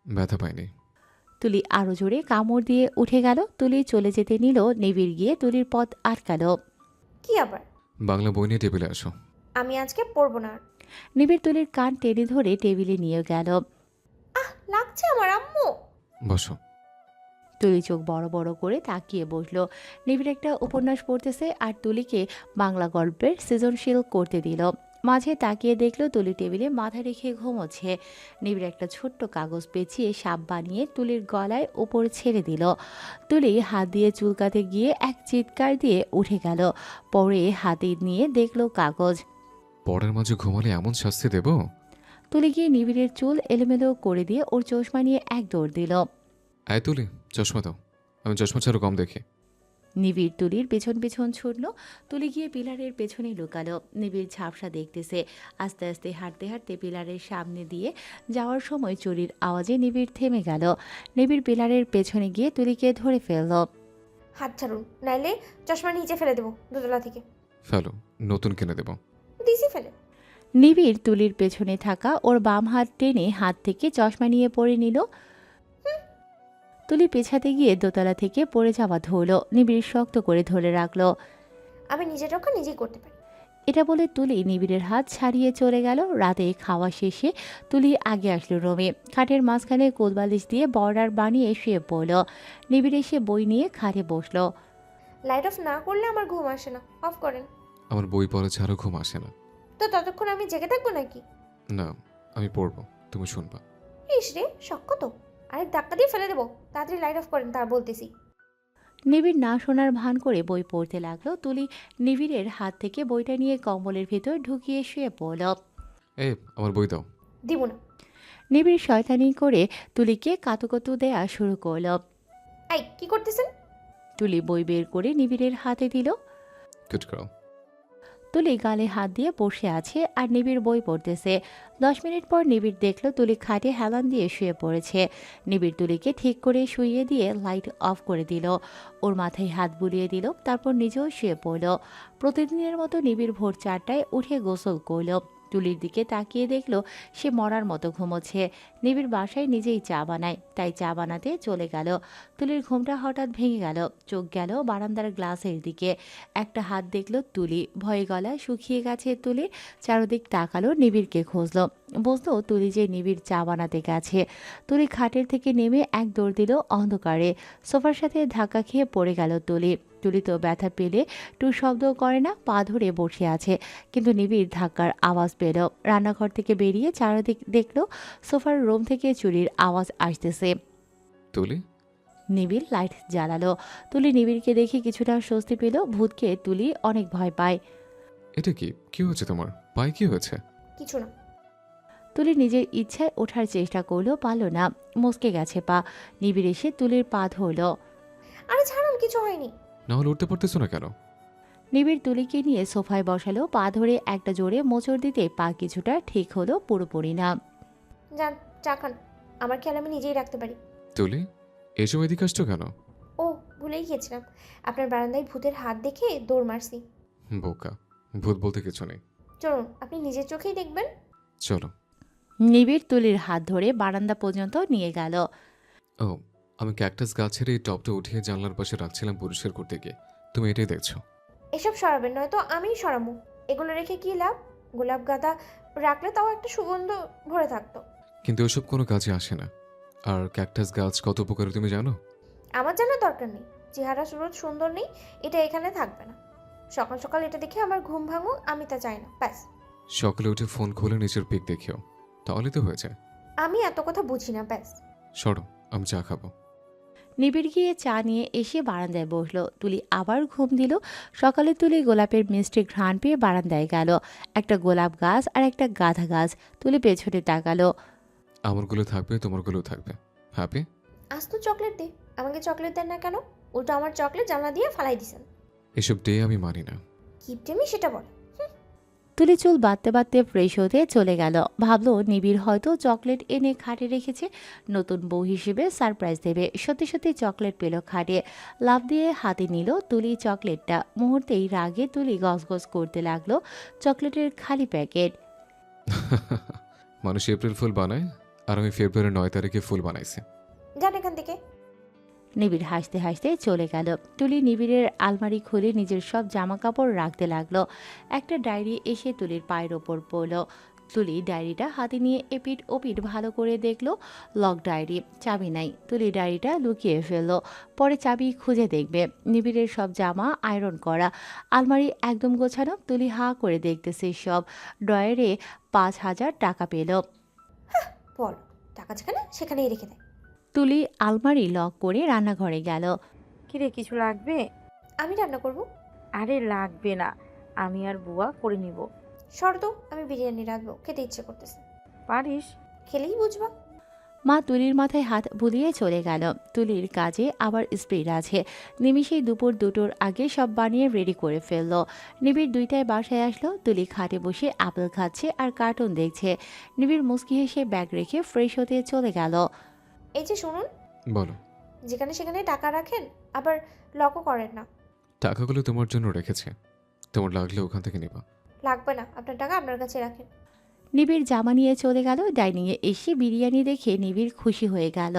ব্যথা পাইনি। তুলি আরো জোরে কামড় দিয়ে উঠে গেল। তুলি চলে যেতে নিল, নিবিড় গিয়ে তুলির পথ আটকালো। কি আবার? বাংলা বই নিয়ে টেবিলে আসো। আমি আজকে পড়বো না আর। নিবিড় তুলির কান টেনে ধরে টেবিলে নিয়ে গেল। লাগছে আমার আম্মু। বসো। তুলি চোখ বড় বড় করে তাকিয়ে বসলো। নিবিড় একটা উপন্যাস পড়তেছে আর তুলিকে বাংলা গল্পের সৃজনশীল করতে দিল। মাঝে তাকিয়ে দেখলো তুলি টেবিলে মাথা রেখে ঘুমোচ্ছে। নিবিড় একটা ছোট্ট কাগজ পেঁচিয়ে সাপ বানিয়ে তুলির গলায় ওপর ছেড়ে দিল। তুলি হাত দিয়ে চুলকাতে গিয়ে এক চিৎকার দিয়ে উঠে গেল। পরে হাতে নিয়ে দেখলো কাগজ। পড়ার মাঝে ঘুমালে এমন শাস্তি দেব? তুলি গিয়ে নিবিড়ের চুল এলোমেলো করে দিয়ে ওর চশমা নিয়ে এক দৌড় দিল। আয় তুলি, চশমা দাও। আমি চশমা ছাড়া কম দেখি। নিবিড় তুলির পেছন পেছন ছুটল। তুলি গিয়ে পিলারের পেছনে লুকালো। নিবিড় ঝাপসা দেখতেছে। আস্তে আস্তে হাঁটতে হাঁটতে পিলারের সামনে দিয়ে যাওয়ার সময় চুরির আওয়াজে নিবিড় থেমে গেল। নিবিড় পিলারের পেছনে গিয়ে তুলিকে ধরে ফেলল। হাত ছাড়ুন, নাইলে চশমা নিচে ফেলে দেবো দোতলা থেকে। ফেলো, নতুন কিনে দেব। দিছি ফেলে। নিবিড় তুলির পেছনে থাকা ওর বাম হাত টেনে হাত থেকে চশমা নিয়ে পড়ে নিল। তুলি পেছাতে গিয়ে দোতলা থেকে পড়ে যাওয়া ধরল। নিবিড় শক্ত করে ধরে রাখলো। আমি নিজের রক্ষা নিজেই করতে পারি। এটা বলে তুলি নিবিড়ের হাত ছাড়িয়ে চলে গেল। রাতে খাওয়া শেষে তুলি আগে আসলো রুমে। খাটের মাঝখানে কোলবালিশ দিয়ে বর্ডার বানিয়ে শুয়ে পড়ল। নিবিড় এসে বই নিয়ে খাটে বসলো। লাইট অফ না করলে আমার ঘুম আসে না, অফ করেন। আমার বই পড়া ছাড়া ঘুম আসে না। তো ততক্ষণ আমি জেগে থাকবো নাকি? না, আমি পড়বো, তুমি শুনবা। ইস রে, শক্ত তো। আরেক ধাক্কা দিয়ে ফেলে দেবো। তাড়াতাড়ি লাইট অফ করেন, তার বলতেছি। নিবিড় না শোনার ভান করে বই পড়তে লাগলো। তুলি নিবিড়ের হাত থেকে বইটা নিয়ে কম্বলের ভেতর ঢুকিয়ে শুয়ে পড়ল। আমার বই দাও। দিব না। নিবিড় শয়তানি করে তুলিকে কাতুকুতু দেয়া শুরু করলো। এই কি করতেছেন? তুলি বই বের করে নিবিড়ের হাতে দিল। Good girl. তুলি গালে হাত দিয়ে বসে আছে আর নিবিড় বই পড়তেছে। 10 মিনিট পর নিবিড় দেখলো তুলি খাটে হেলান দিয়ে শুয়ে পড়েছে। নিবিড় তুলিকে ঠিক করে শুইয়ে দিয়ে লাইট অফ করে দিল। ওর মাথায় হাত বুলিয়ে দিল, তারপর নিজেও শুয়ে পড়ল। প্রতিদিনের মতো নিবিড় ভোর 4টায় উঠে গোসল করল। তুলির দিকে তাকিয়ে দেখলো সে মরার মতো ঘুমোচ্ছে। নিবিড় বাসায় নিজেই চা বানায়, তাই চা বানাতে চলে গেল। তুলির ঘুমটা হঠাৎ ভেঙে গেল। চোখ গেল বারান্দার গ্লাসের দিকে। একটা হাত দেখলো তুলি। ভয়ে গলা শুকিয়ে গেছে তুলির। চারদিক তাকালো, নিবিড়কে খুঁজলো। বুঝলো তুলি যে নিবিড় চা বানাতে গেছে। তুলি খাটের থেকে নেমে এক দৌড় দিল অন্ধকারে। সোফার সাথে ধাক্কা খেয়ে পড়ে গেল তুলি। তুলি তো ব্যথা পেলে টু শব্দ করে না, পা ধরে বসে আছে। কিন্তু নিবিড় ধাক্কার আওয়াজ পেল। রান্নাঘর থেকে বেরিয়ে চারদিক দেখলো সোফার রুম থেকে চুরির আওয়াজ আসতেছে। তুলি, নিবিড় লাইট জ্বালালো। তুলি নিবিড়কে দেখে কিছুটা স্বস্তি পেল। ভূতকে তুলি অনেক ভয় পায়। এটা কি কি হয়েছে তোমার পায়ে? কি হয়েছে? কিছু না। তুলি নিজের ইচ্ছায় ওঠার চেষ্টা করলো, পারল না। মস্কে গেছে পা। নিবিড় এসে তুলির পা ধরল। আরে ছাড়ুন, কিছু হয়নি। না হলে উঠতে পারতেছো না কেন? নিবিড় তুলিকে নিয়ে সোফায় বসালো। পা ধরে একটা জোরে মোচড় দিতে পা কিছুটা ঠিক হলো, পুরোপুরি না। যান, চা খান। আমার খেয়াল আমি নিজেই রাখতে পারি। তুলি, এসব এদিকে আসছো কেন? ও, ভুলেই গিয়েছিলাম। আপনার বারান্দায় ভূতের হাত দেখে দৌড় মারছি। বোকা, ভূত বলতে কিছু নেই। চলুন, আপনি নিজের চোখেই দেখবেন। চলো। নিবিড় তুলির হাত ধরে বারান্দা পর্যন্ত নিয়ে গেল। ও, আমি ক্যাকটাস গাছের এই টপটা উঠিয়ে জানলার পাশে রাখছিলাম পরিষ্কার করতে গিয়ে। তুমি এটাই দেখছো? এসব সরাবেন, নয়তো আমিই সরাবো। এগুলো রেখে কি লাভ? গোলাপ গাঁদা রাখলে তাও একটা সুগন্ধ ভরে থাকতো। কিন্তু ওসব কোনো কাজে আসে না। আর ক্যাকটাস গাছ কত উপকারী তুমি জানো? আমার জানার দরকার নেই। চেহারা সুরত সুন্দর নেই, এটা এখানে থাকবে না। সকাল সকাল এটা দেখে আমার ঘুম ভাঙুক, আমি তা চাই না, ব্যাস। সকালে উঠে ফোন খুলে নিচের পিক দেখিও, তাহলে তো হয়ে যায়। আমি এত কথা বুঝি না, ব্যাস। সরো, আমি চা খাবো। নিবিড় গিয়ে চা নিয়ে এসে বারান্দায় বসলো। তুলি আবার ঘুম দিল। সকালে তুলি গোলাপের মিষ্টি ঘ্রাণ পেয়ে বারান্দায় গেল। একটা গোলাপ গাছ আর একটা গাঁদা গাছ। তুলি পেছনে তাকালো। আমারগুলো থাকবে, তোমারগুলো থাকবে। হ্যাপি? আজ তো চকলেট দে। আমাকে চকলেট দেন না কেন? উল্টো আমার চকলেট জানলা দিয়ে ফালাই দিছেন। এসব ডে আমি মানি না। কিপটেমি সেটা বলে। তুলি চুল বাঁধতে বাঁধতে ফ্রেশ হতে চলে গেল। ভাবলো নিবিড় হয়তো চকলেট এনে খাটে রেখেছে, নতুন বউ হিসেবে সারপ্রাইজ দেবে। সত্যি সত্যি চকলেট পেল খাটে। লাফ দিয়ে হাতে নিল তুলি চকলেটটা। মুহূর্তেই রাগে তুলি গজগজ করতে লাগলো চকলেটের খালি প্যাকেট। মানুষ এপ্রিল ফুল বানায়, আর আমি ফেব্রুয়ারি 9 তারিখে ফুল বানাইছি। যান এখান থেকে। নিবিড় হাসতে হাসতে চলে গেল। তুলি নিবিড়ের আলমারি খুলে নিজের সব জামা কাপড় রাখতে লাগলো। একটা ডায়েরি এসে তুলির পায়ের ওপর পড়ল। তুলি ডায়েরিটা হাতে নিয়ে এপিট ওপিট ভালো করে দেখলো। লক ডায়েরি, চাবি নাই। তুলি ডায়েরিটা লুকিয়ে ফেললো। পরে চাবি খুঁজে দেখবে। নিবিড়ের সব জামা আয়রন করা, আলমারি একদম গোছানো। তুলি হা করে দেখতেছে সব। ড্রয়ারে 5,000 টাকা পেল। বল, টাকা যেখানে সেখানেই রেখে দেয়। তুলি আলমারি লক করে রান্নাঘরে গেল। কিরে কিছু লাগবে? আমি রান্না করব। আরে লাগবে না, আমি আর বুয়া করে নিব। শর্ত, আমি বিরিয়ানি রাঁধবো, খেতে ইচ্ছে করতেছে। পারিস? খেলেই বুঝবা। মা তুলির মাথায় হাত বুলিয়ে চলে গেল। তুলির কাজে আবার স্পিড আছে। নিমিষেই দুপুর 2টোর আগে সব বানিয়ে রেডি করে ফেললো। নিবিড় 2টায় বাসায় আসলো। তুলি খাটে বসে আপেল খাচ্ছে আর কার্টুন দেখছে। নিবিড় মুচকি হেসে ব্যাগ রেখে ফ্রেশ হতে চলে গেল। এই যে শুনুন, বলো। যেখানে সেখানে টাকা রাখেন, আবার লকও করেন না। টাকাগুলো তোমার জন্য রেখেছে, তোমার লাগলে ওখান থেকে নিবা। লাগবে না, আপনার টাকা আপনার কাছে রাখেন। নিবিড় জামা নিয়ে চলে গেল। ডাইনিংয়ে এসে বিরিয়ানি দেখে নিবিড় খুশি হয়ে গেল।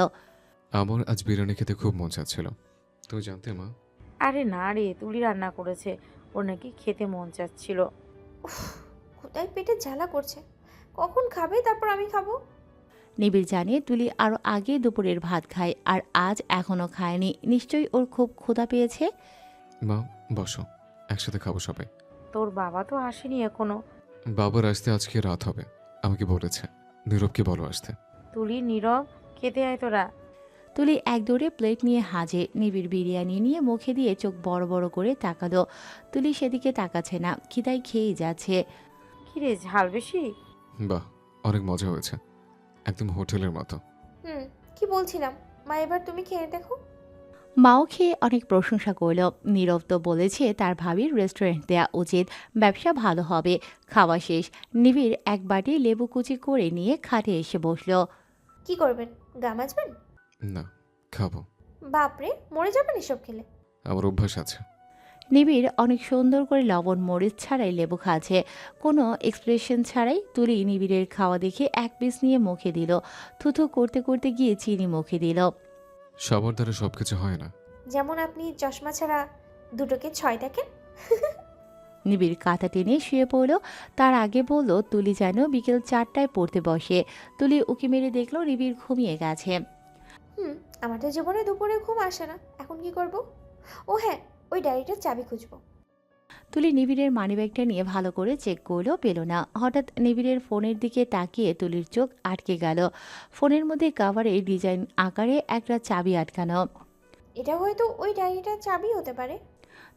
আমার আজ বিরিয়ানি খেতে খুব মন চাচ্ছিল, তুমি জানতে মা? আরে না রে, তুলি রান্না করেছে, ওর নাকি খেতে মন চাচ্ছিল। উফ, কোথায় পেটে জ্বালা করছে। কখন খাবে, তারপর আমি খাবো। নিবিড় জানে তুলি আরও আগে দুপুরের ভাত খায় আর আজ এখনও খায়নি। নিশ্চয়ই ওর খুব ক্ষুধা পেয়েছে। মা বসো, একসাথে খাবো সবাই। তোর বাবা তো আসেনি এখনো। বাবার আসতে আজকে রাত হবে, আমাকে বলেছে। নীরবকে বলো আসতে। তুলি, নীরব, খেতে আয় তোরা। তুলি এক দৌড়ে প্লেট নিয়ে হাজে। নিবিড় বিরিয়ানি নিয়ে মুখে দিয়ে চোখ বড় বড় করে তাকালো। তুলি সেদিকে তাকাচ্ছে না, খিদায় খেয়েই যাচ্ছে। কিরে ঝাল বেশি? বাহ, অনেক মজা হয়েছে, একদম হোটেলের মতো। কি বলছিলাম, মা এবার তুমি খেয়ে দেখো। মাও খেয়ে অনেক প্রশংসা করল। নীরব তো বলেছে তার ভাবির রেস্টুরেন্ট দেয়া উচিত, ব্যবসা ভালো হবে। খাওয়া শেষ। নিবিড় এক বাটি লেবু কুচি করে নিয়ে খাটে এসে বসলো। কি করবেন, গা মাজবেন? না, খাবো। বাপরে, মরে যাবেন এসব খেলে। আমার অভ্যাস আছে। নিবিড় অনেক সুন্দর করে লবণ মরিচ ছাড়াই লেবু খাচ্ছে, কোনো এক্সপ্রেশন ছাড়াই। তুলি নিবিড়ের খাওয়া দেখে এক পিস নিয়ে মুখে দিল। থুথু করতে করতে গিয়ে চিনি মুখে দিল। সবার দ্বারা সবকিছু হয় না। যেমন আপনি চশমা ছাড়া দুটোকে 6 দেখেন। নিবিড় কাঁথা টেনে শুয়ে পড়ল। তার আগে বলল তুলি যেন বিকেল 4টায় পড়তে বসে। তুলি উকি মেরে দেখলো নিবিড় ঘুমিয়ে গেছে। আমাদের জীবনে দুপুরে ঘুম আসে না, এখন কি করব? ও হ্যাঁ, ওই ডায়েরিটার চাবি খুঁজবো। তুলি নিবিড়ের মানিব্যাগটা নিয়ে ভালো করে চেক করলো, পেল না। হঠাৎ নিবিড়ের ফোনের দিকে তাকিয়ে তুলির চোখ আটকে গেল। ফোনের মধ্যে কাভারে ডিজাইন আকারে একটা চাবি আটকানো। এটা হয়তো ওই ডায়েরিটার চাবি হতে পারে।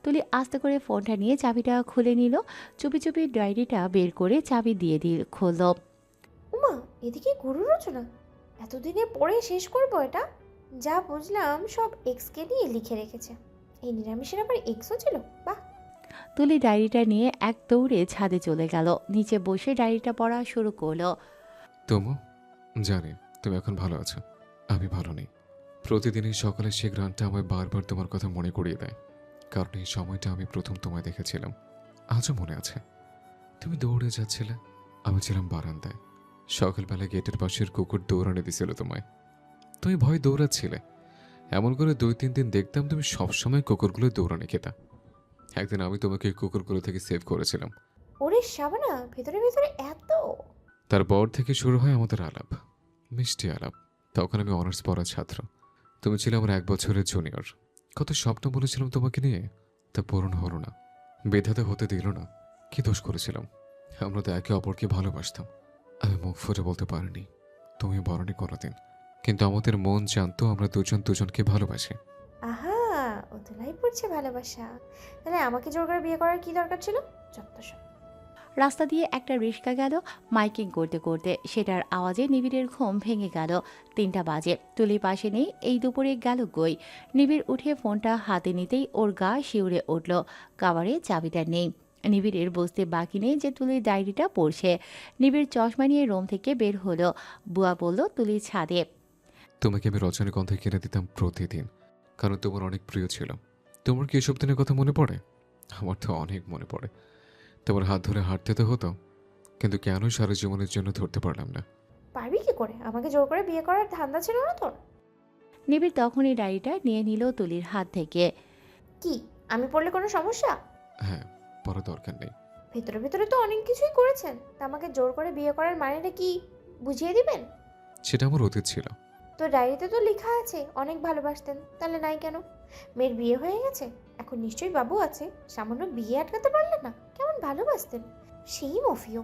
তুলি আস্তে করে ফোনটা নিয়ে চাবিটা খুলে নিল। চুপি চুপি ডায়েরিটা বের করে চাবি দিয়ে খুলল। উমা, এদিকে গুরু রচনা। এতদিনে পড়ে শেষ করব এটা। যা বুঝলাম সব এক্সকে নিয়ে লিখে রেখেছে। এই নিরামিষের আবার এক্সও ছিল, বাহ। তুলি ডায়েরিটা নিয়ে এক দৌড়ে ছাদে চলে গেল। নিচে বসে ডায়েরিটা পড়া শুরু করলো। তোমো, জানি তুমি এখন ভালো আছো, আমি ভালো নেই। প্রতিদিনই সকালে সে গ্রানটা আমায় বারবার তোমার কথা মনে করিয়ে দেয়, কারণ এই সময়টা আমি প্রথম তোমায় দেখেছিলাম। আজও মনে আছে, তুমি দৌড়ে যাচ্ছিলে, আমি ছিলাম বারান্দায়। সকালবেলা গেটের পাশের কুকুর দৌড়ানে দিছিল তোমায়, তুমি ভয় দৌড়াচ্ছিলে। এমন করে 2-3 দিন দেখতাম তুমি সবসময় কুকুরগুলো দৌড়ানে খেতা। একদিন আমি তোমাকে এই কুকুরগুলো থেকে সেভ করেছিলাম। ওরে শাবানা, ভেতরে ভেতরে এত। তারপর থেকে শুরু হয় আমাদের আলাপ, মিষ্টি আলাপ। তখন আমি অনার্স পড়া ছাত্র, তুমি ছিলে আমার 1 বছরের জুনিয়র। কত স্বপ্ন বলেছিলাম তোমাকে নিয়ে, তা পূরণ হলো না। বিধাতা হতে দিল না, কি দোষ করেছিলাম? আমরা তো একে অপরকে ভালোবাসতাম, আমি মুখ ফুটে বলতে পারিনি, তুমি বলনি কোনোদিন। কিন্তু আমাদের মন জানতো আমরা দুজন দুজনকে ভালোবাসি। আহা, ও তোলাই পড়ছে ভালোবাসা। তাহলে আমাকে জোর করে বিয়ে করার কি দরকার ছিল? যত সব। রাস্তা দিয়ে একটা রিক্সা গেল মাইকিং করতে করতে। সেটার আওয়াজে নিবিড়ের ঘুম ভেঙে গেল। 3টা বাজে। তুলি পাশে নেই, এই দুপুরে গেল কই? নিবিড় উঠে ফোনটা হাতে নিতেই ওর গা শিউরে উঠল। কাভারে চাবিটা নেই। নিবিড়ের বুঝতে বাকি নেই যে তুলির ডায়েরিটা পড়ছে। নিবিড় চশমা নিয়ে রুম থেকে বের হলো। বুয়া বলল তুলি ছাদে। তোমাকে আমি রজনীগন্ধা কিনে দিতাম প্রতিদিন, কারণ তোমার অনেক প্রিয় ছিল। তোমার কি এসব দিনের কথা মনে পড়ে? আমার তো অনেক মনে পড়ে। তোমার হাত ধরে হাঁটতে তো হতো, কিন্তু কেন সারা জীবনের জন্য ধরতে পারলাম না? পারবি কি করে? আমাকে জোর করে বিয়ে করার ধান্দা ছিল না তোর? নিবিড় তখনই ডায়েরিটা নিয়ে নিল তুলির হাত থেকে। কি, আমি পড়লে কোনো সমস্যা? হ্যাঁ, পড়ার দরকার নেই। ভেতরে ভেতরে তো অনেক কিছুই করেছেন, তা আমাকে জোর করে বিয়ে করার মানেটা কি বুঝিয়ে দিবেন? সেটা আমার অতীত ছিল। তো ডায়েরিতে তো লেখা আছে অনেক ভালোবাসতেন, তাহলে নাই কেন? মেয়ের বিয়ে হয়ে গেছে, এখন নিশ্চয়ই বাবু আছে, সামান্য বিয়ে আটকাতে পারলেন না? কেমন ভালোবাসতেন সেই মফিও।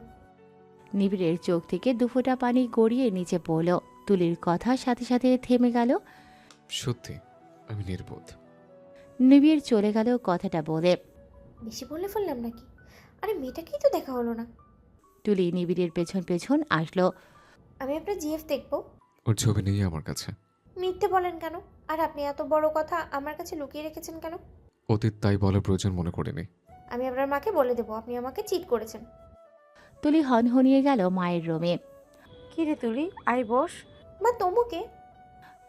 নিবিড়ের চোখ থেকে দুফোঁটা পানি গড়িয়ে নিচে পড়ল। তুলির কথার সাথে সাথে থেমে গেল। সত্যি আমি নির্বোধ। নিবিড় চলে গেল কথাটা বলে। বেশি বলে ফেললাম নাকি? আরে মেয়েটাকেই তো দেখা হলো না। তুলি নিবিড়ের পেছন পেছন আসলো। আমি আপনার জিএফ দেখবো। ওর ছবি নেই আমার কাছে। মিথ্যে বলেন কেন? আর আপনি এত বড় কথা আমার কাছে লুকিয়ে রেখেছেন কেন? অতীত তাই বলার প্রয়োজন মনে করিনি। আমি আপনার মাকে বলে দেবো আপনি আমাকে চিট করেছেন। তুলি হনহনিয়ে গেল মায়ের রুমে। কি রে তুলি, আয় বস। মা তমুকে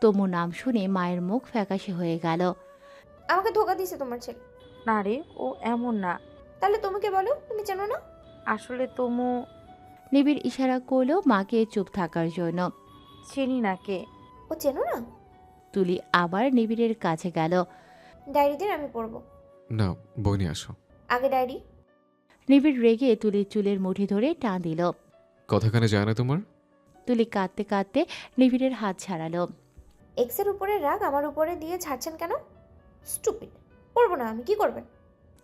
তমু নাম শুনে মায়ের মুখ ফ্যাকাশে হয়ে গেল। আমাকে ধোকা দিয়েছে তোমার ছেলে। না রে, ও এমন না। তাহলে তমুকে বলো, তুমি জানো না? আসলে তমু নিবিড় ইশারা করলো মাকে চুপ থাকার জন্য। চিনি না কে। ও চেনো না? তুলি আবার নিবিড়ের কাছে গেল। ডায়েরি দিন, আমি পড়বো। না, বই নিয়ে আসো। আগে ডায়েরি। নিবিড় রেগে তুলির চুলের মুঠি ধরে টান দিল। কথা কানে যায় না তোমার? তুলি কাঁদতে কাঁদতে নিবিড়ের হাত ছাড়ালো। এক্সের উপরে রাগ আমার উপরে দিয়ে ছাড়ছেন কেন? স্টুপিড। পড়বো না আমি, কি করবেন?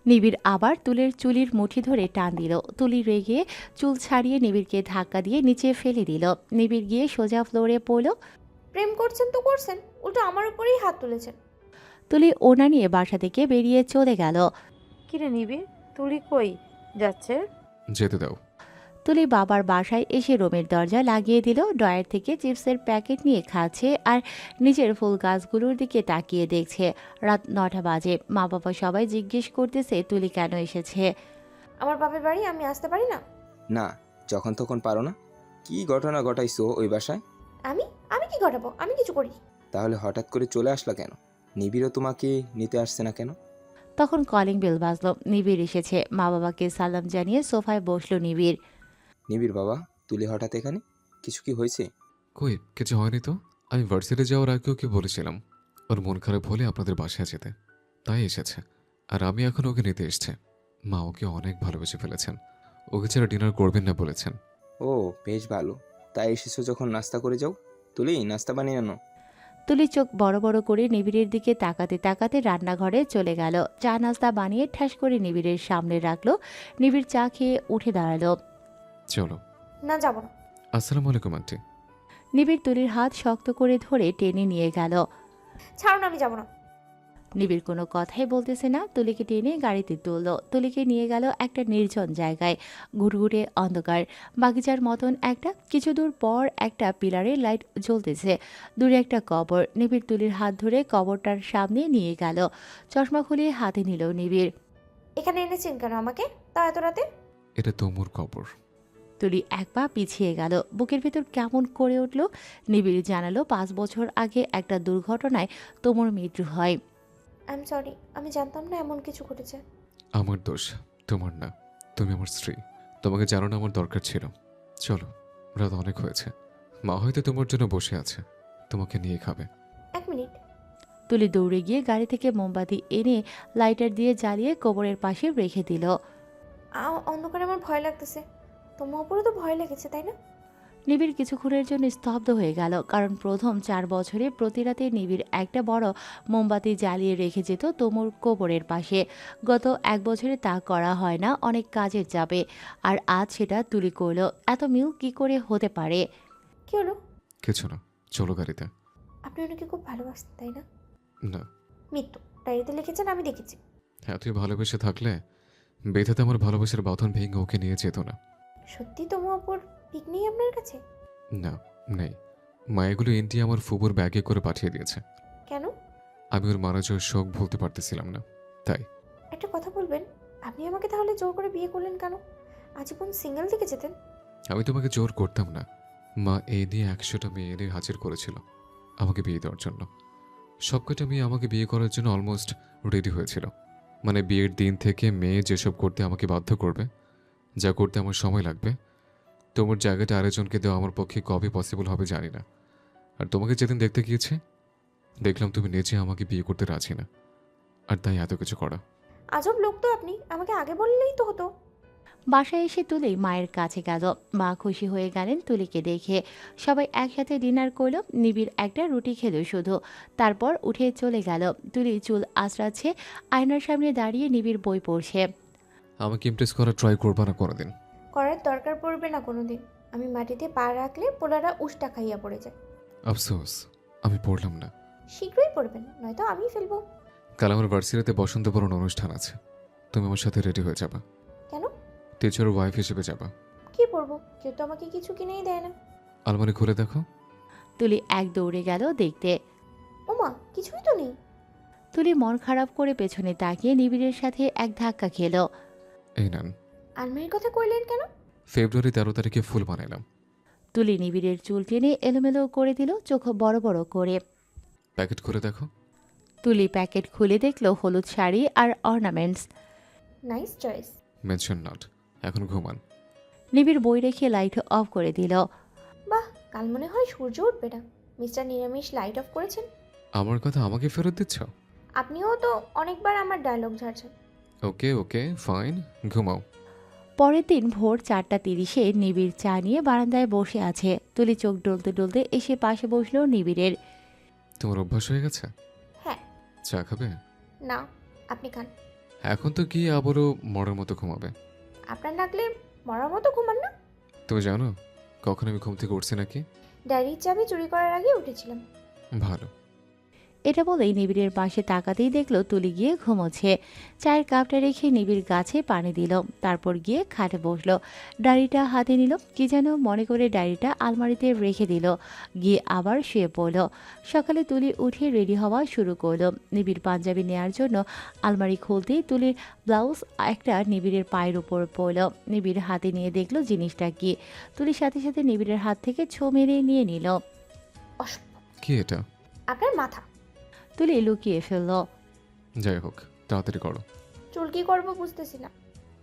নিবিড় আবার তুলের চুলির মুঠি ধরে টান দিল। তুলি রেগে চুল ছাড়িয়ে নিবিড়কে ধাক্কা দিয়ে নিচে ফেলে দিল। নিবিড় গিয়ে সোজা ফ্লোরে পড়ল। প্রেম করছেন তো করছেন, উল্টো আমার উপরেই হাত তুলেছেন। তুলি ওনা নিয়ে বাসা থেকে বেরিয়ে চলে গেল। কি রে নিবি, তুলি কই যাচ্ছে? যেতে দাও। তুলি বাবার বাসায় এসে রুমের দরজা লাগিয়ে দিল। ড্রয়ার থেকে চিপসের প্যাকেট নিয়ে খাচ্ছে আর নিজের ফুল গাছগুলোর দিকে তাকিয়ে দেখছে। রাত 9টা বাজে। মা বাবা সবাই জিজ্ঞেস করতেছে তুলি কেন এসেছে। আমার বাপের বাড়ি আমি আসতে পারি না? না, যখন তখন পারো না। কি ঘটনা ঘটাইছো ওই বাসায়? আমি আমি কি ঘটাবো? আমি কিছু করি? তাহলে হঠাৎ করে চলে আসলা কেন? নিবিড়ও তোমাকে নিতে আসছে না কেন? তখন কলিং বেল বাজলো। নিবিড় এসেছে। মা বাবাকে সালাম জানিয়ে সোফায় বসলো নিবিড়। নিবিড় বাবা, তুলি হঠাৎ এখানে? কিছু কি হয়েছে? কই, কিছু হয়নি তো। আমি ভার্সিটি যাওয়ার আগে ওকে বলেছিলাম ওর মন খারাপ হলে আপনাদের বাসায় যেতে, তাই এসেছে। আর আমি এখন ওকে নিতে এসছে। মা ওকে অনেক ভালোবেসে ফেলেছেন, ওকে ছাড়া ডিনার করবেন না বলেছেন। ও, বেশ ভালো। তাই এসেছো যখন নাস্তা করে যাও। তুলি, নাস্তা বানিয়ে আনো। তুলি চোখ বড় বড় করে নিবিড়ের দিকে তাকাতে তাকাতে রান্নাঘরে চলে গেল। চা নাস্তা বানিয়ে ঠাস করে নিবিড়ের সামনে রাখলো। নিবিড় চা খেয়ে উঠে দাঁড়ালো। চলো। না, যাবো না। আসসালামু আলাইকুম আন্টি। নিবিড় তুলির হাত শক্ত করে ধরে টেনে নিয়ে গেল। ছাড়ুন, আমি যাবো না। নিবিড় কোনো কথাই বলতেছে না। তুলিকে টেনে গাড়িতে তুললো। তুলিকে নিয়ে গেল একটা নির্জন জায়গায়। ঘুরঘুরে অন্ধকার বাগিচার মতন একটা। কিছু দূর পর একটা পিলারে লাইট জ্বলতেছে। দূরে একটা কবর। নিবিড় তুলির হাত ধরে কবরটার সামনে নিয়ে গেল। চশমা খুলিয়ে হাতে নিল নিবিড়। এখানে এনেছেন কেন আমাকে, তা এত রাতে? এটা তোমর কবর। তুলি এক পা পিছিয়ে গেল। বুকের ভেতর কেমন করে উঠল। নিবিড় জানালো 5 বছর আগে একটা দুর্ঘটনায় তোমর মৃত্যু হয়। আই এম সরি, আমি জানতাম না এমন কিছু ঘটেছে। আমার দোষ, তোমার না। তুমি আমার স্ত্রী, তোমাকে জানানো আমার দরকার ছিল। চলো, রাত অনেক হয়েছে। মা হয়তো তোমার জন্য বসে আছে, তোমাকে নিয়ে খাবে। 1 মিনিট। তুলি দৌড়ে গিয়ে গাড়ি থেকে মোমবাতি এনে লাইটার দিয়ে জ্বালিয়ে কবরের পাশে রেখে দিল। অন্ধকারে আমার ভয় লাগতেছে। তোমার উপরে তো ভয় লেগেছে, তাই না? নিবিড় কিছুক্ষণের জন্য স্তব্ধ হয়ে গেল। কারণ প্রথম 4 বছরে প্রতি রাতে নিবিড় একটা বড় মোমবাতি জ্বালিয়ে রেখে যেত তোমর কবরের পাশে। গত 1 বছরে তা করা হয় না, অনেক কাজের চাপে। আর আজ সেটা তুলি করল। এত মিল কি করে হতে পারে? কি হলো? কিছু না, চলো গাড়িতে। আপনি ওনাকে খুব ভালোবাসতেন, তাই না? না। মৃত্যু ডায়েরিতে লিখেছেন, আমি দেখেছি। এতই ভালোবেসে থাকলে বেঁধেতে আমার ভালোবাসার বাঁধন ভেঙে ওকে নিয়ে যেত না। সত্যি তোমার ওপর পিক নেই আপনার কাছে? না, নেই। মা এগুলো ইন্ডিয়া আমার ফুবুর ব্যাগে করে পাঠিয়ে দিয়েছে। কেন? আমি ওর মারা যাওয়ার শোক ভুলতে পারতেছিলাম না, তাই। একটা কথা বলবেন, আপনি আমাকে তাহলে জোর করে বিয়ে করলেন কেন? আজীবন সিঙ্গেল থেকে যেতেন। আমি তোমাকে জোর করতাম না। মা এই নিয়ে 100টা মেয়ে এনে হাজির করেছিল আমাকে বিয়ে দেওয়ার জন্য। সবকটা মেয়ে আমাকে বিয়ে করার জন্য অলমোস্ট রেডি হয়েছিল। মানে বিয়ের দিন থেকে মেয়ে যেসব করতে আমাকে বাধ্য করবে, যা করতে আমার সময় লাগবে, তোমার জায়গাটা আরেকজনকে দেওয়া আমার পক্ষে কবে পসিবল হবে জানি না। আর তোমাকে যেদিন দেখতে গিয়েছে দেখলাম তুমি নিজে আমাকে বিয়ে করতে রাজি না, আর তাই এত কিছু করা। আজব লোক তো আপনি, আমাকে আগে বললেই তো হতো। বাসায় এসে তুলি মায়ের কাছে গেল। মা খুশি হয়ে গেলেন তুলিকে দেখে। সবাই একসাথে ডিনার করলো। নিবিড় একটা রুটি খেলো শুধু, তারপর উঠে চলে গেল। তুলি চুল আঁচড়াচ্ছে, আয়নার সামনে দাঁড়িয়ে নিবিড় বই পড়ছে। আমাকে ইমপ্রেস করার ট্রাই করবা না কোনোদিন। করার দরকার পড়বে না কোনোদিন। আমি মাটিতে পা রাখলে পোলারা উষ্টা খাইয়া পড়ে যায়। আফসোস আমি পড়লাম না। শীঘ্রই পড়বেন, নয়তো আমি ফেলবো। কাল আমার ভার্সিটিতে বসন্ত বরণ অনুষ্ঠান আছে, তুমি আমার সাথে রেডি হয়ে যাবা। কেন? টিচার ওয়াইফ হিসেবে যাবা। কি পড়বো? কেউ তো আমাকে কিছু কিনেই দেয় না। আলমারি খুলে দেখো। তুলি এক দৌড়ে গেল দেখতে। ওমা, কিছুই তো নেই। তুলি মন খারাপ করে পেছনে তাকিয়ে নিবিড়ের সাথে এক ধাক্কা খেলো। এই নেন। আলমারির কথা কইলেন কেন? ফেব্রুয়ারি 13 তারিখে ফুল বানাইলাম। তুলি নিবিড়ের চুল টেনে এলোমেলো করে দিল, চোখ বড় বড় করে। প্যাকেট খুলে দেখো। তুলি প্যাকেট খুলে দেখলো হলুদ শাড়ি আর ornaments. Nice choice. Mention not. এখন ঘুমান। নিবিড় বই রেখে লাইট অফ করে দিল। বাহ, কাল মনে হয় সূর্য উঠবে না। মিস্টার নিরামিষ লাইট অফ করেছেন। আমার কথা আমাকে ফেরত দিচ্ছ? আপনিও তো অনেকবার আমার ডায়লগ ঝাড়ছেন। ওকে ওকে ফাইন, ঘুমাও। পরের দিন ভোর 4:30-এ নিবিড় চা নিয়ে বারান্দায় বসে আছে। তুলি চোখ ডলতে ডলতে এসে পাশে বসলো নিবিড়ের। তোমার অভ্যাস হয়ে গেছে? হ্যাঁ। চা খাবে? না, আপনি খান। এখন তো কি আবারও মরার মতো ঘুমাবে? আপনার ডাকলে মরার মতো ঘুমান না। তুমি জানো কখন আমি ঘুম থেকে উঠছি নাকি? ডায়েরির চাবি চুরি করার আগে উঠেছিলাম। ভালো। এটা বলেই নিবিড়ের পাশে তাকাতেই দেখলো তুলি গিয়ে ঘুমোচ্ছে। চায়ের কাপটা রেখে নিবিড় গাছে পানি দিল, তারপর গিয়ে খাটে বসলো। ডায়েরিটা হাতে নিল, কি যেন মনে করে ডায়েরিটা আলমারিতে রেখে দিল, গিয়ে আবার শুয়ে পড়ল। সকালে তুলি উঠে রেডি হওয়া শুরু করলো। নিবিড় পাঞ্জাবি নেয়ার জন্য আলমারি খুলতেই তুলির ব্লাউজ একটা নিবিড়ের পায়ের উপর পড়ল। নিবিড় হাতে নিয়ে দেখলো জিনিসটা কি। তুলির সাথে সাথে নিবিড়ের হাত থেকে ছো মেরে নিয়ে নিল। কি এটা? আপনার মাথা। তুলি লুকিয়ে ফেলল। যাই হোক তাড়াতাড়ি করো। চুল কি করবো বুঝতেছি না।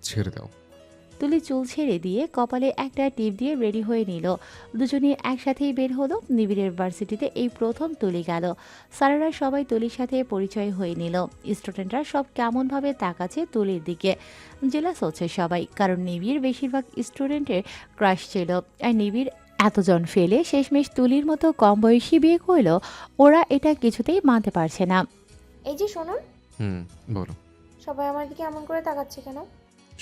ছেড়ে দাও। তুলি চুল ছেড়ে দিয়ে কপালে একটা টিপ দিয়ে রেডি হয়ে নিল। দুজনে একসাথেই বের হলো। নিবিড়ের ভার্সিটিতে এই প্রথম তুলি গেল। স্যারেরা সবাই তুলির সাথে পরিচয় হয়ে নিল। স্টুডেন্টরা সব কেমনভাবে তাকাচ্ছে তুলির দিকে। জেলাস হচ্ছে সবাই, কারণ নিবিড় বেশিরভাগ স্টুডেন্টের ক্রাশ ছিল। আর নিবিড় এতজন ফেলে শেষমেশ তুলির মতো কম বয়সী বিয়ে করল। ওরা এটা কিছুতেই মানতে পারছে না। এই যে শুনুন, বলো। সবাই আমার দিকে এমন করে তাকাচ্ছে কেন?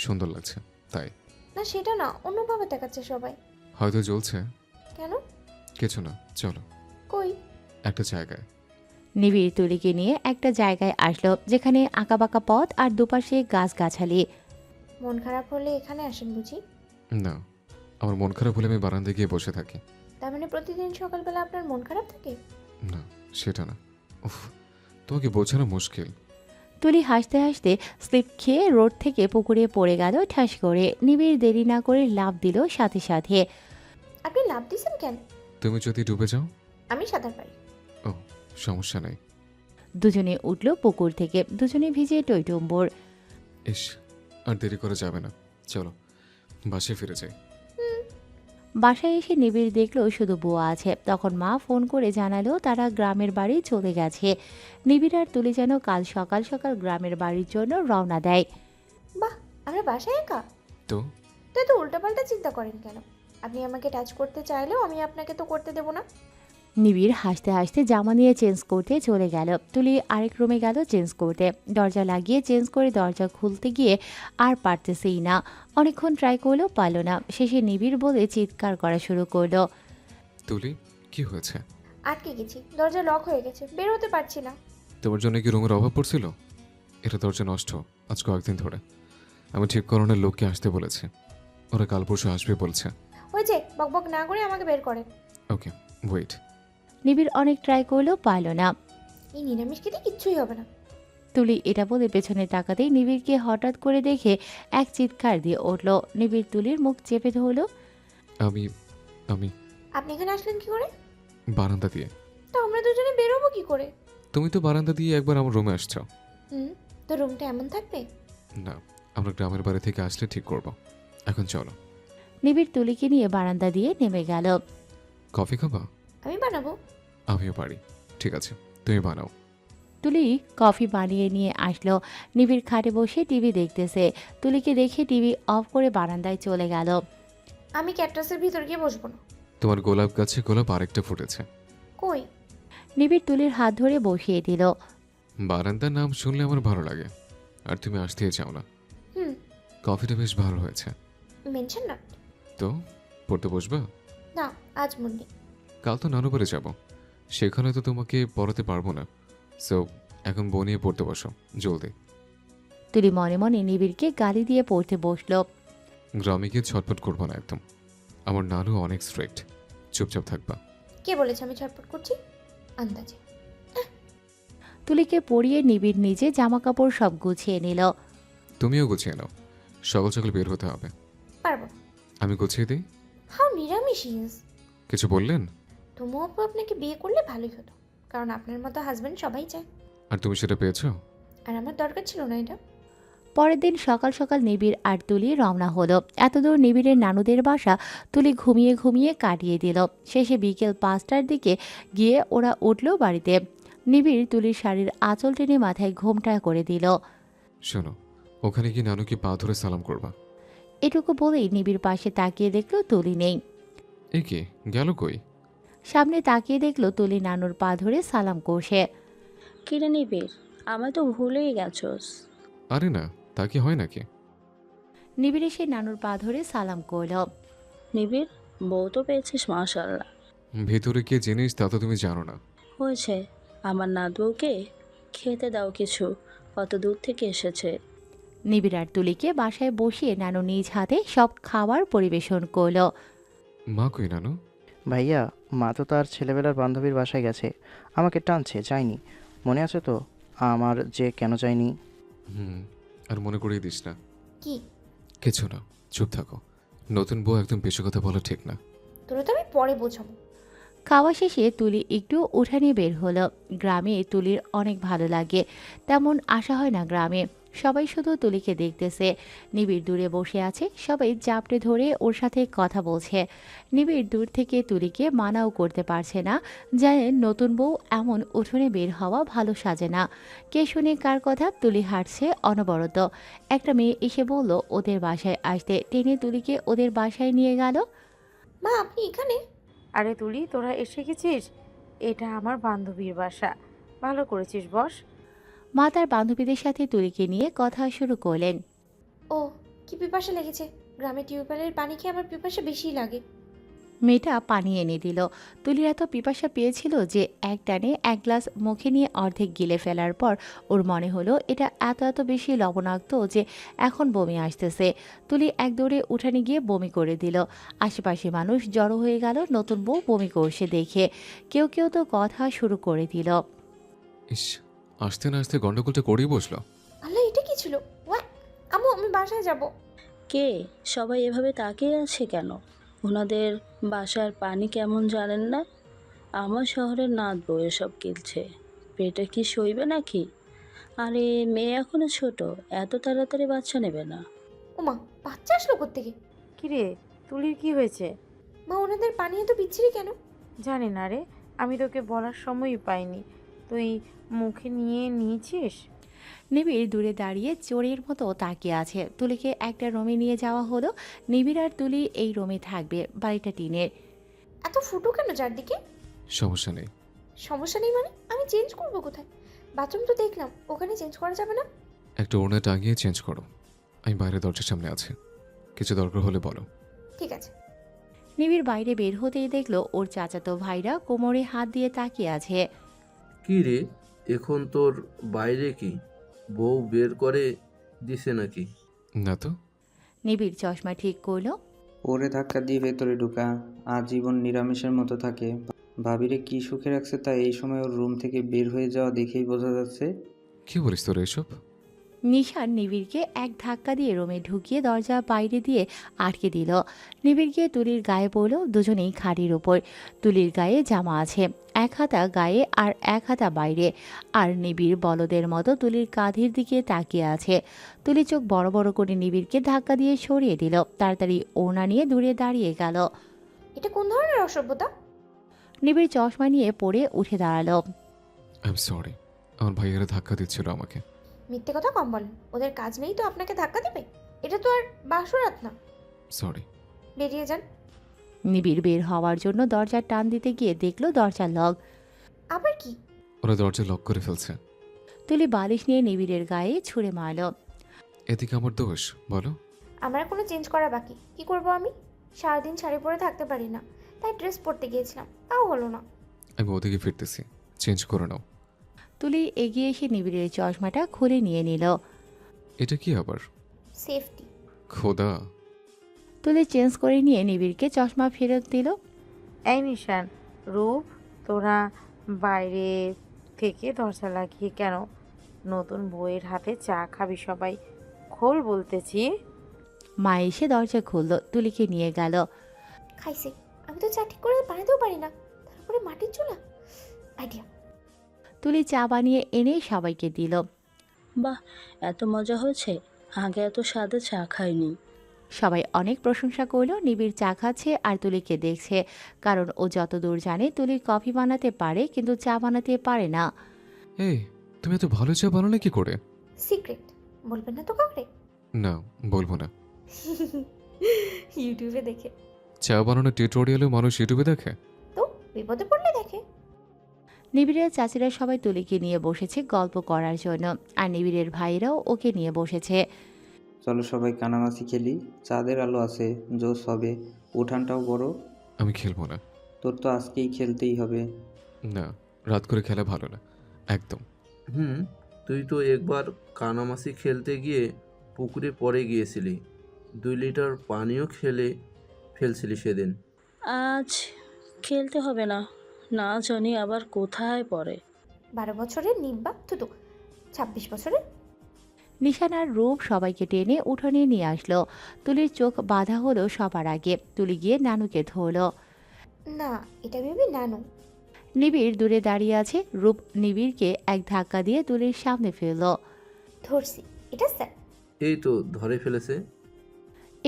সুন্দর লাগছে তাই। না সেটা না, অন্যভাবে তাকাচ্ছে সবাই। হয়তো জ্বলছে। কেন? কিছু না, চলো কই? একটা জায়গায়। নিবিড় তুলিকে নিয়ে একটা জায়গায় আসলো, যেখানে আঁকাবাঁকা পথ আর দুপাশে গাছগাছালি। মন খারাপ হলে এখানে আসেন বুঝি? না, আমার মন খারাপ হলে আমি বারান্দায় গিয়ে বসে থাকি। তার মানে প্রতিদিন সকালবেলা আপনার মন খারাপ থাকে? না সেটা না। উফ, তোমাকে বোঝানো মুশকিল। তুলি হাসতে হাসতে স্লিপ খেয়ে রোড থেকে পুকুরে পড়ে গেল ঠাস করে। নিবিড় দেরি না করে লাফ দিল সাথে সাথে। আপনি লাভ দিছেন কেন? তুমি যদি ডুবে যাও? আমি সাঁতার পারি। ও, সমস্যা নেই। দুজনে উঠল পুকুর থেকে, দুজনে ভিজে টইটুম্বর। ইস, আর দেরি করে যাবে না, চলো বাসে ফিরে যাই। বাসায় এসে নিবিড় দেখলো শুধু বুয়া আছে। তখন মা ফোন করে জানালো তারা গ্রামের বাড়ি চলে গেছে। নিবিড় আর তুলি যেন কাল সকাল সকাল গ্রামের বাড়ির জন্য রওনা দেয়। বাহ, আমরা বাসায় একা? তো তো এত উল্টাপাল্টা চিন্তা করেন কেন? আপনি আমাকে টাচ করতে চাইলেও আমি আপনাকে তো করতে দেবো না। নিবিড় হাসতে হাসতে জামা নিয়ে চেঞ্জ করতে চলে গেল। তুলি আরেক রুমে গেল চেঞ্জ করতে। দরজা লাগিয়ে চেঞ্জ করে দরজা খুলতে গিয়ে আর পারতেছেই না। অনেকক্ষণ ট্রাই করলেও পারল না। শেষে নিবিড় বলে চিৎকার করা শুরু করলো। তুলি, কি হয়েছে? আটকে গেছি, দরজা লক হয়ে গেছে, বের হতে পারছি না। তোমার জন্য কি রুমের অভাব পড়ছিল? এটা দরজা নষ্ট আজ কয়েকদিন ধরে। আমি ঠিক করণের লোককে আসতে বলেছি, ওরা কাল পরশু আসবে বলছে। হয়েছে, বকবক না করে আমাকে বের করেন। Okay wait. নিবিড় অনেক ট্রাই করলেও পারল না। এই নিরামিষ খেতে কিচ্ছুই হবে না। তুলি এটা বলে পেছনে তাকাতেই নিবিড়কে হঠাৎ করে দেখে এক চিৎকার দিয়ে উঠল। নিবিড় তুলির মুখ চেপে ধরল। আমি আমি আপনি এখানে আসলেন কি করে? বারান্দা দিয়ে। তো আমরা দুজনে বের হবো কি করে? তুমি তো বারান্দা দিয়ে একবার আমার রুমে আসছো। তো রুমটা এমন থাকবে? না, আমরা গ্রামের বাড়ি থেকে আসলে ঠিক করব। এখন চলো। নিবিড় তুলিকে নিয়ে বারান্দা দিয়ে নেমে গেল। কফি খাবা? আমি বানাবো। আমিও পারি। ঠিক আছে, তুমি বানাও। তুলি কফি বানিয়ে নিয়ে আসলো। নিবিড় খাটে বসে টিভি দেখতেছে। তুলিকে দেখে টিভি অফ করে বারান্দায় চলে গেল। আমি ক্যাকটাসের ভিতর গিয়ে বসবো না। তোমার গোলাপ গাছে গোলাপ আরেকটা ফুটেছে। কই? নিবিড় তুলির হাত ধরে বসিয়ে দিল। বারান্দার নাম শুনলে আমার ভালো লাগে, আর তুমি আসতেই চাও না। হুম। কফিটা বেশ ভালো হয়েছে। মেনশন না। তো পড়তে বসবা? না, আজ মন নেই। কাল তো নানু বাড়ি যাব, সেখানে তো তোমাকে পড়াতে পারবো না। সো এখন বউ নিয়ে পড়তে বসো জলদি। তুলি মনে মনে নিবিড়কে গালি দিয়ে পড়তে বসলো। গ্রামে গিয়ে ছটপট করবো না একদম। আমার নানু অনেক স্ট্রিক্ট, চুপচাপ থাকবা। কে বলেছে আমি ছটফট করছি? আন্দাজে। তুলিকে পরিয়ে নিবিড় নিজে জামা কাপড় সব গুছিয়ে নিল। তুমিও গুছিয়ে নাও, সকাল সকাল বের হতে হবে। পারবো। আমি গুছিয়ে দিই। হাউ নিরামিষ ইজ। কিছু বললেন? তুমিও আপু আপনাকে বিয়ে করলে ভালোই হতো, কারণ আপনার মতো হাজবেন্ড সবাই চায়। আর তুমি সেটা পেয়েছো? আর আমার দরকার ছিল না এটা। পরের দিন সকাল সকাল নিবিড় আর তুলি রওনা হলো। এতদূর নিবিড়ের নানুদের বাসা তুলি ঘুমিয়ে ঘুমিয়ে কাটিয়ে দিল। শেষে বিকেল 5টার দিকে গিয়ে ওরা উঠল বাড়িতে। নিবিড় তুলির শাড়ির আঁচল টেনে মাথায় ঘোমটা করে দিল। শোনো, ওখানে গিয়ে নানুকে পা ধরে সালাম করবা। এটুকু বলেই নিবিড় পাশে তাকিয়ে দেখলো তুলি নেই। এ কি গেল কই? সামনে তাকিয়ে দেখলো তুলি নানুর পা ধরে সালাম করছে। কিরে নিবিড়, আমায় তো ভুলেই গেছোস। আরে না, তা কি হয় নাকি? নিবিড় এসে নানুর পা ধরে সালাম করল। নিবিড়, বউ তো পেয়েছিস মাশাআল্লাহ। ভেতরে কে জিনিস তা তো তুমি জানো না। হয়েছে, আমার নাত বউকে খেতে দাও কিছু, কত দূর থেকে এসেছে। নিবিড় আর তুলিকে বাসায় বসিয়ে নানু নিজ হাতে সব খাবার পরিবেশন করল। মা কই নানু? ভাইয়া, মা তো তার ছেলেবেলার বান্ধবীর বাসায় গেছে, আমাকে টানছে, যায়নি। মনে আছে তো আমার যে কেন যায়নি? আর মনে করিয়ে দিস না। কি? কিছু না, চুপ থাকো। নতুন বউ একদম বেশি কথা বলা ঠিক না। তোরা তো আমি পরে বোঝাবো। খাওয়া শেষে তুলি একটু উঠানে বের হলো। গ্রামে তুলির অনেক ভালো লাগে, তেমন আসা হয় না গ্রামে। সবাই শুধু তুলিকে দেখতেছে। নিবিড় দূরে বসে আছে, সবাই জাপটে ধরে ওর সাথে কথা বলছে। নিবিড় দূর থেকে তুলিকে মানাও করতে পারছে না, জানে নতুন বউ এমন উঠোনে বের হওয়া ভালো সাজে না। কে শুনে কার কথা, তুলি হাঁটছে অনবরত। একটা মেয়ে এসে বলল ওদের বাসায় আসতে, টেনে তুলিকে ওদের বাসায় নিয়ে গেল। মা আপনি এখানে? আরে তুলি, তোরা এসে গেছিস? এটা আমার বান্ধবীর বাসা। ভালো করেছিস, বস। মা তার বান্ধবীদের সাথে তুলিকে নিয়ে কথা শুরু করলেন। ও, কি পিপাসা লেগেছে। গ্রামে টিউবওয়েলের পানি খেয়ে আমার পিপাসা বেশিই লাগে। মেয়েটা পানি এনে দিল। তুলির এত পিপাসা পেয়েছিল যে এক টানে এক গ্লাস মুখে নিয়ে অর্ধেক গিলে ফেলার পর ওর মনে হলো এটা এত এত বেশি লবণাক্ত যে এখন বমি আসতেছে। তুলি এক দৌড়ে উঠানে গিয়ে বমি করে দিল। আশেপাশে মানুষ জড়ো হয়ে গেল নতুন বউ বমি করছে দেখে। কেউ কেউ তো কথা শুরু করে দিল। ইস, আসতে না আসতে গন্ডগোলটা করেই বসলো। আল্লাহ, এটা কি ছিল? ওয়া, আম্মু আমি বাসায় যাব। কে সবাই এভাবে তাকিয়ে আছে কেন? ওনাদের বাসার পানি কেমন জানেন না? আমার শহরের নাত বউ এসব গিলছে, পেটে কি সইবে নাকি? আরে মেয়ে এখনো ছোট, এত তাড়াতাড়ি বাচ্চা নেবে না। ওমা, বাচ্চা আসলো কোত্থেকে? কিরে, তুলির কি হয়েছে? মা ওনাদের পানি এত বিচ্ছিরি কেন? জানি না রে, আমি তোকে বলার সময়ই পাইনি। তুই মুখে নিয়ে নিয়েছিস? নিবিড় দূরে দাঁড়িয়ে চোরের মতো তাকিয়ে আছে। তুলিকে একটা রুমে নিয়ে যাওয়া হলো। নিবিড় আর তুলি এই রুমে থাকবে, বাড়িটা টিনের। এত ফুটো কেন চারদিকে? সমস্যা নেই। সমস্যা নেই মানে? আমি চেঞ্জ করবো কোথায়? বাথরুম তো দেখলাম, ওখানে চেঞ্জ করা যাবে না? একটা ওড়না টাঙিয়ে চেঞ্জ করো। আমি বাইরে দরজার সামনে আছি, কিছু দরকার হলে বলো। ঠিক আছে। নিবিড় বাইরে বের হতেই দেখলো ওর চাচাতো ভাইরা কোমরে হাত দিয়ে তাকিয়ে আছে। কি রে, এখন তোর বাইরে কি বউ বের করে দিছে নাকি? না তো। নিবিড় চশমা ঠিক করলো। ওরে ধাক্কা দিয়ে ভেতরে ঢুকা, আজীবন নিরামিষের মতো থাকে। ভাবিরে কি সুখে রাখছে তা এই সময় ওর রুম থেকে বের হয়ে যাওয়া দেখেই বোঝা যাচ্ছে। কি বলিস তোর এসব? নিশান নিবিড়কে এক ধাক্কা দিয়ে রুমে ঢুকিয়ে দরজা বাইরে দিয়ে আটকে দিল। নিবিড় গিয়ে তুলির গায়ে পড়ল, দুজনেই খাটের ওপর। তুলির গায়ে জামা আছে, এক হাতা গায়ে আর এক হাতা বাইরে, আর নিবিড় বলদের মতো তুলির কাঁধের দিকে তাকিয়ে আছে। তুলি চোখ বড় বড় করে নিবিড়কে ধাক্কা দিয়ে সরিয়ে দিল, তাড়াতাড়ি ওড়না নিয়ে দূরে দাঁড়িয়ে গেল। এটা কোন ধরনের অসভ্যতা? নিবিড় চশমা নিয়ে পড়ে উঠে দাঁড়ালো। আই এম সরি, আমার ভাইয়েরা ধাক্কা দিচ্ছিল আমাকে। মিথ্যে কথা কম বলেন, ওদের কাজ নেই তো আপনাকে ধাক্কা দেবে? এটা তো আর বাসরাত না। সরি। বেরিয়ে যান। নিবিড় বের হওয়ার জন্য দরজার টান দিতে গিয়ে দেখলো দরজার লক। আবার কি? ওরা দরজা লক করে ফেলছে। তুলি বালিশ নিয়ে নিবিড়ের গায়ে ছুঁড়ে মারল। এদিকে আমার দোষ বলো? আমার এখনো চেঞ্জ করা বাকি। কি করব আমি? সারাদিন শাড়ি পরে থাকতে পারি না, তাই ড্রেস পরতে গিয়েছিলাম, তাও হলো না। আমি ওদিকে ফিরতেছি, চেঞ্জ করে নাও। তুলি এগিয়ে এসে নিবিড়ের চশমাটা খুলে নিয়ে নিল। এটা কি আবার? সেফটি। খোদা। তুলি চেঞ্জ করে নিয়ে নিবিড়কে চশমা ফেরত দিল। এই নিশান, রূপ, তোরা বাইরে থেকে দরজা লাগিয়ে কেন? নতুন বউয়ের হাতে চা খাবি সবাই, খোল বলতেছি। মা এসে দরজা খুলল, তুলিকে নিয়ে গেল। খাইছে। আমি তো চা ঠিক করে বানাতেও পারি না, তারপরে মাটির চুলা। আইডিয়া। তুলি চা বানিয়ে এনে সবাইকে দিল। বাহ, এত মজা হয়েছে, আগে এত স্বাদে চা খাইনি। সবাই অনেক প্রশংসা করলো। নিবিড় চা খাচ্ছে আর তুলিকে দেখছে, কারণ ও যতদূর জানে তুলি কফি বানাতে পারে কিন্তু চা বানাতে পারে না। এই, তুমি এত ভালো চা বানালে কি করে? সিক্রেট বলবেন না তো কাউকে? না, বলবো না। ইউটিউবে দেখে। চা বানানোর টিউটোরিয়ালও মানুষ ইউটিউবে দেখে? তো বিপদে পড়লে দেখে। নিবিড়ের চাচিরা সবাই তুলিকে নিয়ে বসেছে গল্প করার জন্য, আর নিবিড়ের ভাইরাও ওকে নিয়ে বসেছে। চলো সবাই কানামাছি খেলি, চাঁদের আলো আছে, জোশ হবে, উঠানটাও বড়। আমি খেলবো না। তোর তো আজকেই খেলতেই হবে। না, রাত করে খেলা ভালো না একদম। তুই তো একবার কানামাছি খেলতে গিয়ে পুকুরে পড়ে গিয়েছিলি, 2 লিটার পানিও ফেলছিলি সেদিন। আজ খেলতে হবে না, না জানি আবার কোথায় পড়ে। 12 বছরের নিব্বা তো 26 বছরের। নিশান আর রূপ সবাইকে টেনে উঠোনে নিয়ে আসলো। তুলির চোখ বাঁধা হলো সবার আগে। তুলি গিয়ে নানুকে ধরলো। না, এটা ভেবে নানু। নিবিড় দূরে দাঁড়িয়ে আছে। রূপ নিবিড়কে এক ধাক্কা দিয়ে তুলির সামনে ফেললো। ধরছি, এটা স্যার। এই তো ধরে ফেলেছে।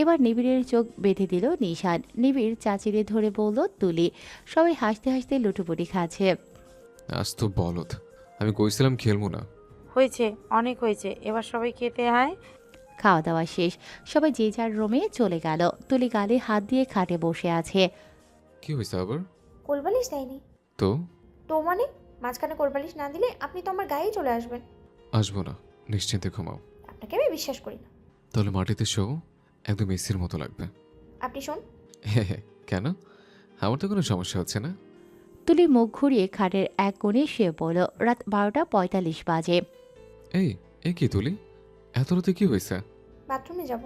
এবার নিবিড়ের চোখ বেঁধে দিল নিশান। নিবিড় চাচিরে ধরে বলল তুলি। সবাই হাসতে হাসতে লুটোপুটি খাচ্ছে। আজ তো বলদ, আমি কইছিলাম খেলবো না। হয়েছে, অনেক হয়েছে, এবার সবাই খেতে আয়। খাওয়া দাওয়া শেষ, সবাই যে যার রুমে চলে গেল। তুলি গালে হাত দিয়ে খাটে বসে আছে। কি হয়েছে আবার? কোলবালিশ দেয়নি তো তো? মানে মাঝখানে কোলবালিশ না দিলে আপনি তো আমার গায়েই চলে আসবেন। আসবো না, নিশ্চিন্তে ঘুমাও। আপনাকে আমি বিশ্বাস করি না। তাহলে মাটিতে শো, একদম এসির মতো লাগবে। আপনি শোন। হ্যাঁ, কেন? আমার তো কোনো সমস্যা হচ্ছে না। তুলি মুখ ঘুরিয়ে খাটের এক কোণে শুয়ে পড়ল। রাত 12:45 বাজে। এই কি তুলি, এত রাতে কি হয়েছে? বাথরুমে যাব।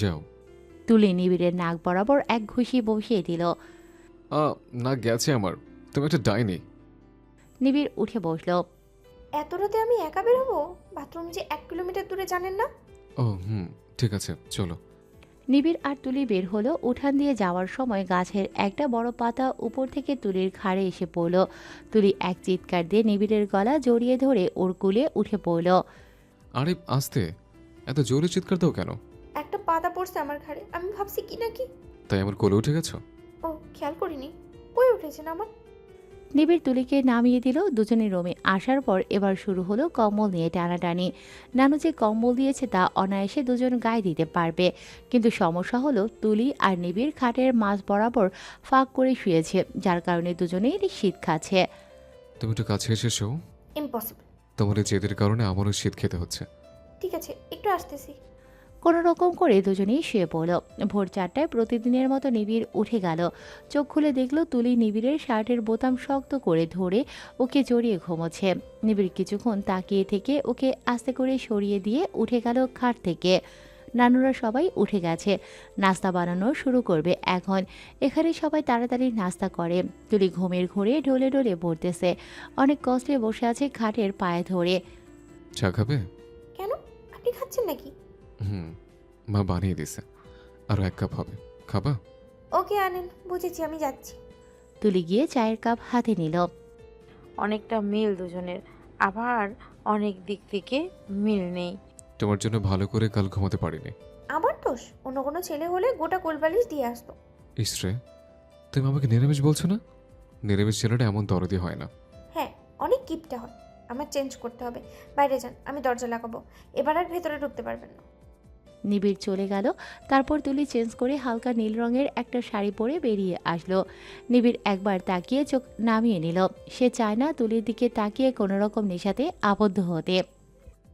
যাও। তুলি নিবিড়ের নাক বরাবর এক ঘুষি বসিয়ে দিল। না, গেছে আমার। তুমি একটা ডাইনি। নিবিড় উঠে বসল। এত রাতে আমি একা বের হবো? বাথরুম যে 1 কিলোমিটার দূরে, জানেন না? ও ঠিক আছে, চলো। নিবিড় আর তুলি বের হলো। উঠান দিয়ে যাওয়ার সময় গাছের একটা বড় পাতা উপর থেকে তুলির ঘাড়ে এসে পড়ল। তুলি এক চিৎকার দিয়ে নিবিড়ের গলা জড়িয়ে ধরে ওর কুলে উঠে পড়ল। আরে আস্তে, এত জোরে চিৎকার দাও কেন? একটা পাতা পড়ছে আমার ঘাড়ে, আমি ভাবছি কি নাকি। তাই আমার কোলে উঠে গেছো? ও, খেয়াল করিনি। কই উঠেছেন আমার? নিবিড় তুলিকে নামিয়ে দিল। দুজনের রুমে আসার পর এবার শুরু হলো কম্বল নিয়ে টানাটানি। নানু যে কম্বল দিয়েছে তা অনায়াসে দুজন গায়ে দিতে পারবে, কিন্তু সমস্যা হলো তুলি আর নিবিড় খাটের মাঝ বরাবর ফাঁক করে শুয়েছে, যার কারণে দুজনেই শীত খাচ্ছে। তুমি একটু কাছে এসেছো। ইম্পসিবল। তোমার এই জেদের কারণে আমারও শীত খেতে হচ্ছে। ঠিক আছে, একটু আসতেছি। কোনো রকম করে দুজনেই শুয়ে পড়ল। ভোর 4টায় প্রতিদিনের মতো নিবিড় উঠে গেল। চোখ খুলে দেখলো তুলি নিবিড়ের শার্টের বোতাম শক্ত করে ধরে ওকে জড়িয়ে ঘুমোচ্ছে। নিবিড় কিছুক্ষণ তাকিয়ে থেকে ওকে আস্তে করে সরিয়ে দিয়ে উঠে গেল খাট থেকে। নানুরা সবাই উঠে গেছে, নাস্তা বানানো শুরু করবে এখন। এখানে সবাই তাড়াতাড়ি নাস্তা করে। তুলি ঘুমের ঘোরে ঢলে ঢলে পড়তেছে। অনেক কষ্টে বসে আছে খাটের পায়ে ধরে। চা খাবে? কেন? আপনি খাচ্ছেন নাকি? হুম, মা বানিয়ে দিছে। আরও 1 কাপ হবে, খাবা? ওকে আনেন, বুঝেছি, আমি যাচ্ছি। তুলি গিয়ে চায়ের কাপ হাতে নিল। অনেকটা মিল দুজনের, আবার অনেক দিক থেকে মিল নেই। তোমার জন্য ভালো করে কাল ঘুমাতে পারিনি। আবার দোষ? অন্য কোনো ছেলে হলে গোটা কোলবালিশ দিয়ে আসতো। ইসরে, তুমি আমাকে নিরামিষ বলছো না? নিরামিষ ছেলেটা এমন দরদি হয় না। হ্যাঁ, অনেক কিপটে হয়। আমার চেঞ্জ করতে হবে। বাইরে যান, আমি দরজা লাগাবো। এবার আর ভেতরে ঢুকতে পারবেন না। নিবিড় চলে গেল। তারপর তুলি চেঞ্জ করে হালকা নীল রঙের একটা শাড়ি পরে বেরিয়ে আসলো। নিবিড় একবার তাকিয়ে চোখ নামিয়ে নিল। সে চায় না তুলির দিকে তাকিয়ে কোনো রকম নেশাতে আবদ্ধ হতে।